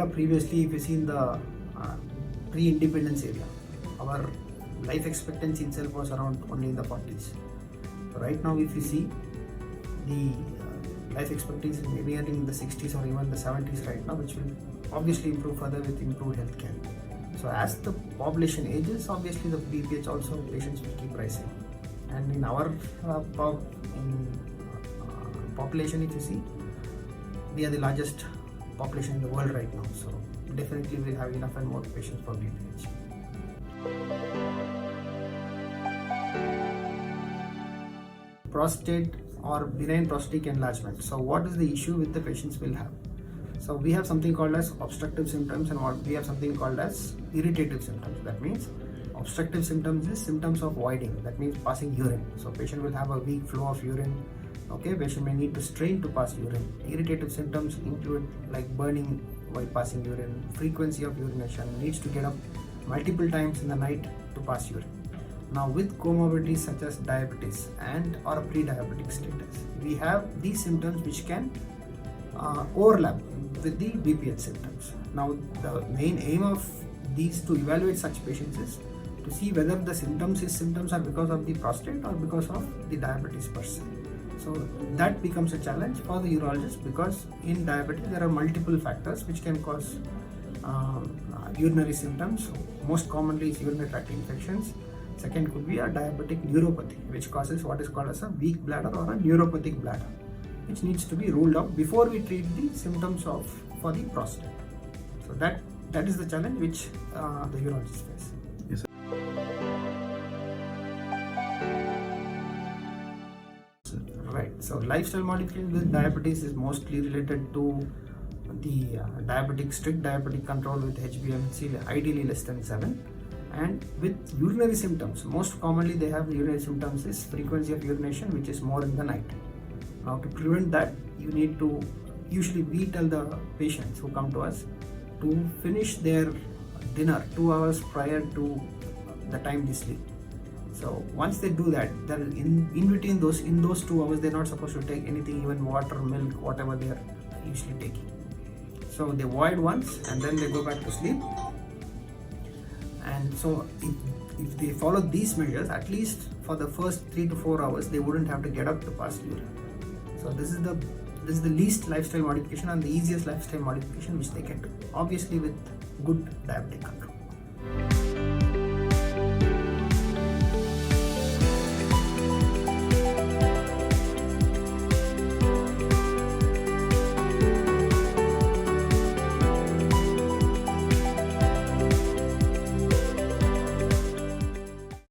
India previously, if you see in the pre-independence area, our life expectancy itself was around only in the 40s. So right now, if you see, the life expectancy may be in the 60s or even the 70s right now, which will obviously improve further with improved healthcare. So as the population ages, obviously the BPH also patients will keep rising. And in our population, if you see, we are the largest population in the world right now. So definitely we'll have enough and more patients for BPH. Prostate or benign prostatic enlargement. So what is the issue with the patients will have? So we have something called as obstructive symptoms and we have something called as irritative symptoms. That means obstructive symptoms is symptoms of voiding. That means passing urine. So patient will have a weak flow of urine. Okay, patient may need to strain to pass urine. Irritative symptoms include like burning while passing urine, frequency of urination, needs to get up multiple times in the night to pass urine. Now with comorbidities such as diabetes and or a pre-diabetic status, we have these symptoms which can overlap with the BPH symptoms. Now the main aim of these to evaluate such patients is to see whether the symptoms are because of the prostate or because of the diabetes per se. So that becomes a challenge for the urologist, because in diabetes there are multiple factors which can cause urinary symptoms. Most commonly is urinary tract infections. Second could be a diabetic neuropathy, which causes what is called as a weak bladder or a neuropathic bladder, which needs to be ruled out before we treat the symptoms for the prostate. So that is the challenge which the urologists face. Yes, Right. So lifestyle modification with diabetes is mostly related to the strict diabetic control with HbA1c ideally less than 7. And with urinary symptoms, most commonly they have the urinary symptoms is frequency of urination, which is more in the night. Now to prevent that, usually we tell the patients who come to us to finish their dinner 2 hours prior to the time they sleep. So once they do that, then in between in those 2 hours, they're not supposed to take anything, even water, milk, whatever they are usually taking. So they void once and then they go back to sleep. And so if they follow these measures, at least for the first 3 to 4 hours, they wouldn't have to get up to pass urine. So this is the least lifestyle modification and the easiest lifestyle modification which they can do, obviously with good diabetic control.